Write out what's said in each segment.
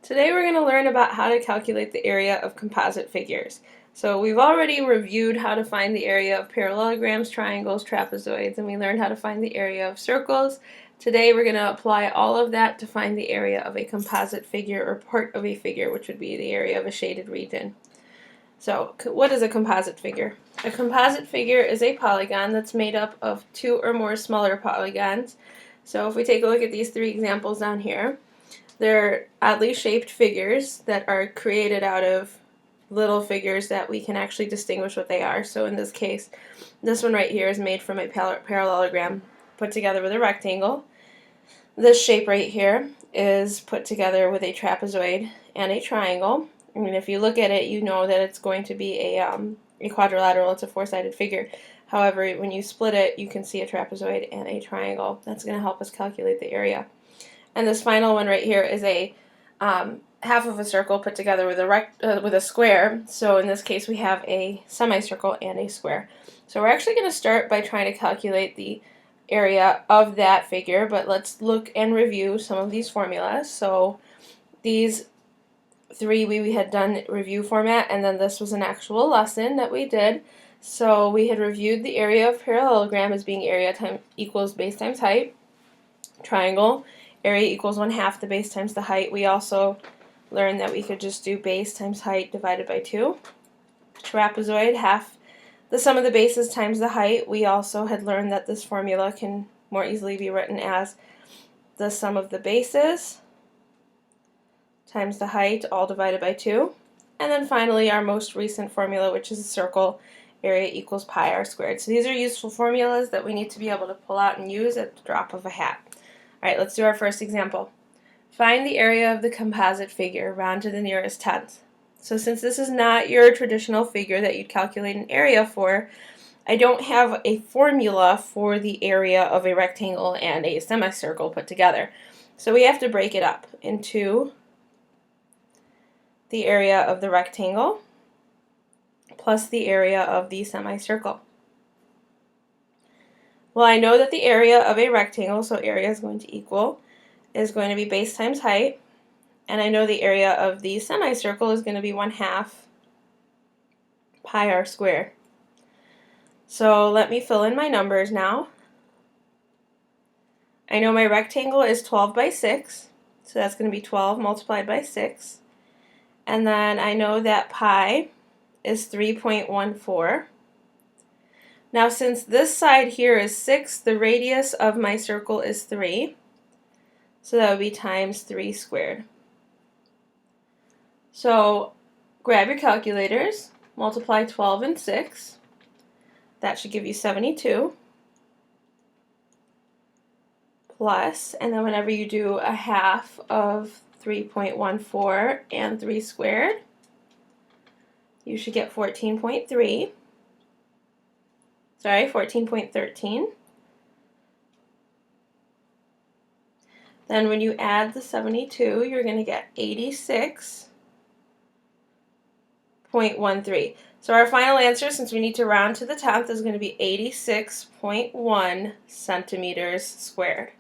Today we're going to learn about how to calculate the area of composite figures. So we've already reviewed how to find the area of parallelograms, triangles, trapezoids, and we learned how to find the area of circles. Today we're going to apply all of that to find the area of a composite figure or part of a figure, which would be the area of a shaded region. So what is a composite figure? A composite figure is a polygon that's made up of two or more smaller polygons. So if we take a look at these three examples down here, they're oddly shaped figures that are created out of little figures that we can actually distinguish what they are. So in this case, this one right here is made from a parallelogram put together with a rectangle. This shape right here is put together with a trapezoid and a triangle. I mean, if you look at it, you know that it's going to be a quadrilateral. It's a four-sided figure. However, when you split it, you can see a trapezoid and a triangle. That's going to help us calculate the area. And this final one right here is a half of a circle put together with a square. So in this case, we have a semicircle and a square. So we're actually going to start by trying to calculate the area of that figure, but let's look and review some of these formulas. So these three we had done review format, and then this was an actual lesson that we did. So we had reviewed the area of parallelogram as being area equals base times height. Triangle, area equals 1/2 the base times the height. We also learned that we could just do base times height divided by 2. Trapezoid, half the sum of the bases times the height. We also had learned that this formula can more easily be written as the sum of the bases times the height, all divided by 2. And then finally our most recent formula, which is a circle, area equals pi r squared. So these are useful formulas that we need to be able to pull out and use at the drop of a hat. Alright, let's do our first example. Find the area of the composite figure, round to the nearest tenth. So since this is not your traditional figure that you'd calculate an area for, I don't have a formula for the area of a rectangle and a semicircle put together. So we have to break it up into the area of the rectangle plus the area of the semicircle. Well, I know that the area of a rectangle, so area is going to be base times height, and I know the area of the semicircle is going to be 1/2 pi r squared. So let me fill in my numbers now. I know my rectangle is 12 by 6, so that's going to be 12 multiplied by 6. And then I know that pi is 3.14. Now since this side here is 6, the radius of my circle is 3. So that would be times 3 squared. So grab your calculators, multiply 12 and 6. That should give you 72. Plus, and then whenever you do a half of 3.14 and 3 squared, you should get 14.3. Sorry, 14.13. Then when you add the 72, you're going to get 86.13. So our final answer, since we need to round to the tenth, is going to be 86.1 centimeters squared.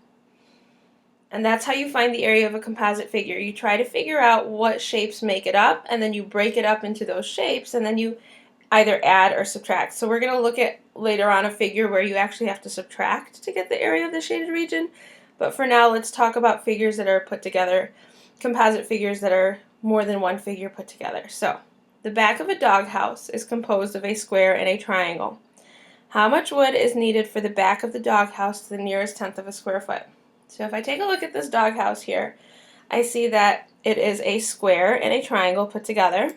And that's how you find the area of a composite figure. You try to figure out what shapes make it up, and then you break it up into those shapes, and then you either add or subtract. So we're going to look at later on a figure where you actually have to subtract to get the area of the shaded region. But for now, let's talk about figures that are put together, composite figures that are more than one figure put together. So the back of a doghouse is composed of a square and a triangle. How much wood is needed for the back of the doghouse to the nearest tenth of a square foot? So if I take a look at this doghouse here, I see that it is a square and a triangle put together.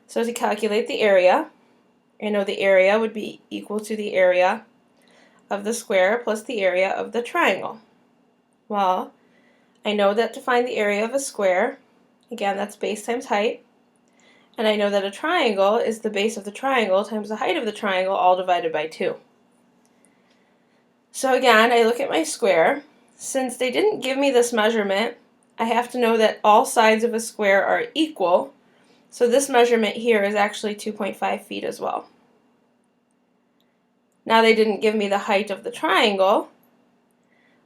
So to calculate the area, I know the area would be equal to the area of the square plus the area of the triangle. Well, I know that to find the area of a square, again, that's base times height, and I know that a triangle is the base of the triangle times the height of the triangle, all divided by 2. So again, I look at my square. Since they didn't give me this measurement, I have to know that all sides of a square are equal. So this measurement here is actually 2.5 feet as well. Now they didn't give me the height of the triangle,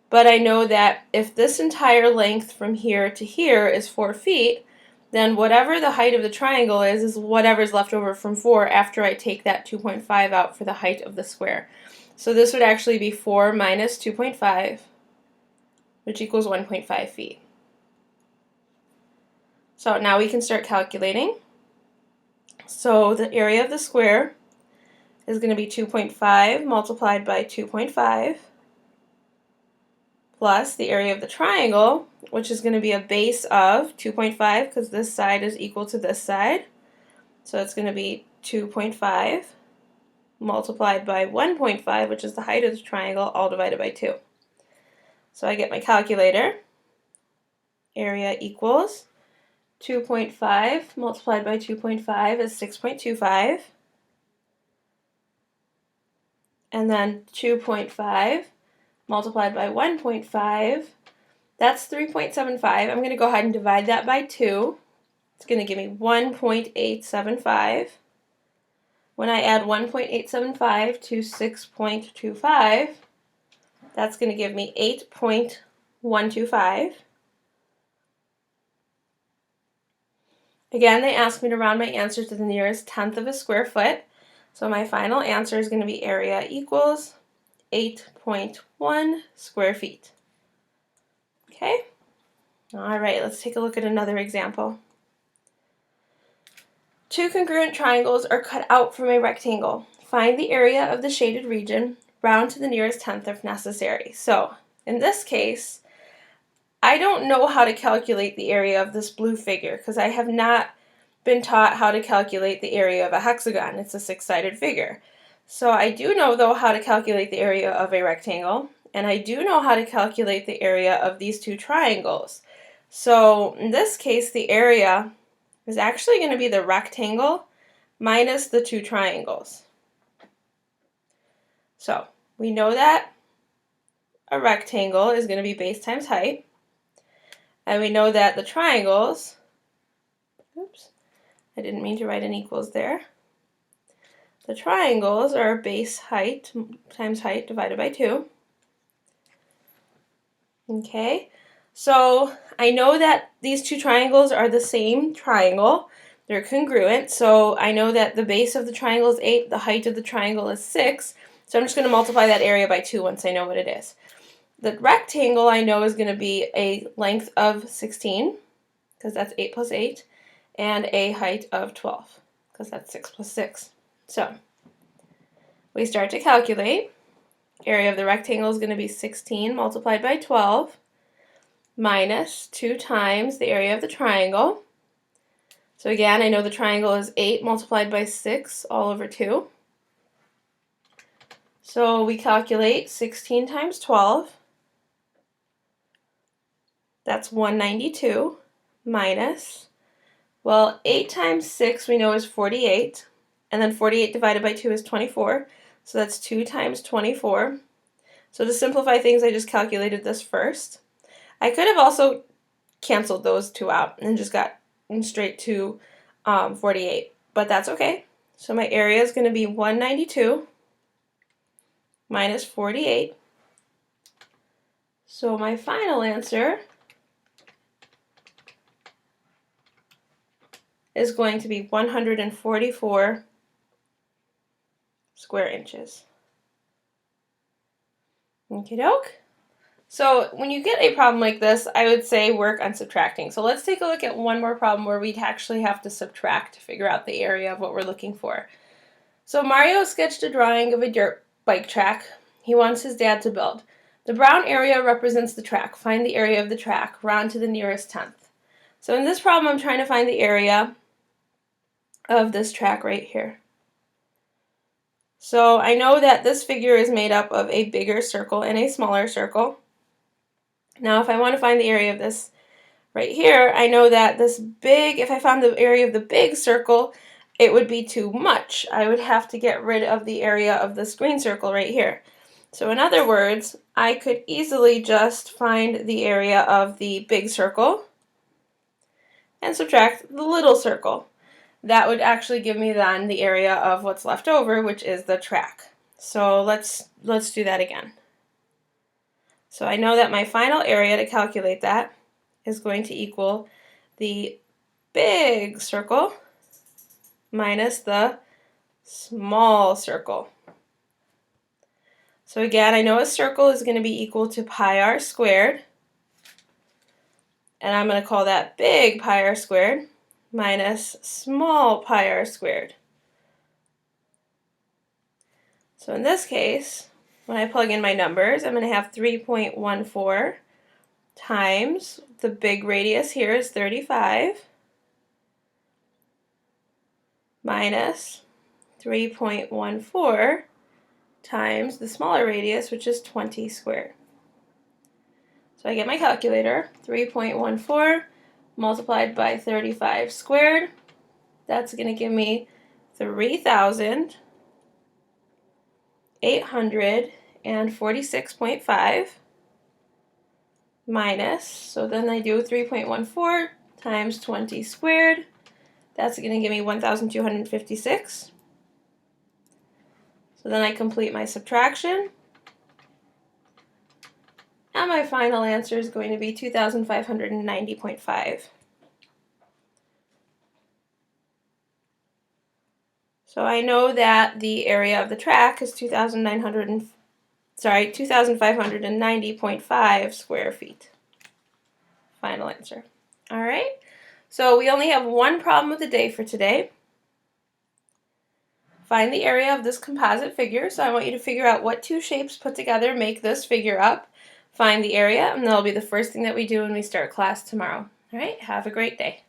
but I know that if this entire length from here to here is 4 feet, then whatever the height of the triangle is whatever's left over from 4 after I take that 2.5 out for the height of the square. So this would actually be 4 minus 2.5, which equals 1.5 feet. So now we can start calculating. So the area of the square is going to be 2.5 multiplied by 2.5 plus the area of the triangle, which is going to be a base of 2.5 because this side is equal to this side. So it's going to be 2.5 multiplied by 1.5, which is the height of the triangle, all divided by 2. So I get my calculator. Area equals 2.5 multiplied by 2.5 is 6.25. And then 2.5 multiplied by 1.5, that's 3.75. I'm going to go ahead and divide that by 2. It's going to give me 1.875. When I add 1.875 to 6.25, that's going to give me 8.125. Again, they asked me to round my answer to the nearest tenth of a square foot. So my final answer is going to be area equals 8.1 square feet. Okay? All right, let's take a look at another example. Two congruent triangles are cut out from a rectangle. Find the area of the shaded region, round to the nearest tenth if necessary. So, in this case, I don't know how to calculate the area of this blue figure because I have not been taught how to calculate the area of a hexagon. It's a six-sided figure. So I do know, though, how to calculate the area of a rectangle, and I do know how to calculate the area of these two triangles. So in this case, the area is actually going to be the rectangle minus the two triangles. So we know that a rectangle is going to be base times height, and we know that the triangles, oops, I didn't mean to write an equals there. The triangles are base height times height divided by 2. Okay, so I know that these two triangles are the same triangle. They're congruent, so I know that the base of the triangle is 8, the height of the triangle is 6, so I'm just going to multiply that area by 2 once I know what it is. The rectangle I know is going to be a length of 16, because that's 8 plus 8, and a height of 12, because that's 6 plus 6. So we start to calculate. Area of the rectangle is going to be 16 multiplied by 12 minus 2 times the area of the triangle. So again, I know the triangle is 8 multiplied by 6 all over 2. So we calculate 16 times 12. That's 192 minus, well, 8 times 6 we know is 48. And then 48 divided by 2 is 24. So that's 2 times 24. So to simplify things, I just calculated this first. I could have also canceled those two out and just got straight to 48, but that's okay. So my area is going to be 192 minus 48. So my final answer is going to be 144 square inches. Okie doke. So when you get a problem like this, I would say work on subtracting. So let's take a look at one more problem where we'd actually have to subtract to figure out the area of what we're looking for. So Mario sketched a drawing of a dirt bike track he wants his dad to build. The brown area represents the track. Find the area of the track, round to the nearest tenth. So in this problem, I'm trying to find the area of this track right here. So I know that this figure is made up of a bigger circle and a smaller circle. Now if I want to find the area of this right here, I know that this big, if I found the area of the big circle, it would be too much. I would have to get rid of the area of this green circle right here. So in other words, I could easily just find the area of the big circle and subtract the little circle. That would actually give me then the area of what's left over, which is the track. So let's do that again. So I know that my final area to calculate that is going to equal the big circle minus the small circle. So again, I know a circle is going to be equal to pi r squared, and I'm going to call that big pi r squared minus small pi r squared. So in this case, when I plug in my numbers, I'm going to have 3.14 times the big radius here is 35 minus 3.14 times the smaller radius, which is 20 squared. So I get my calculator, 3.14 multiplied by 35 squared. That's going to give me 3,846.5 minus, so then I do 3.14 times 20 squared. That's going to give me 1,256. So then I complete my subtraction. And my final answer is going to be 2,590.5. So I know that the area of the track is 2,590.5 square feet. Final answer. All right. So we only have one problem of the day for today. Find the area of this composite figure. So I want you to figure out what two shapes put together make this figure up. Find the area, and that'll be the first thing that we do when we start class tomorrow. All right, have a great day.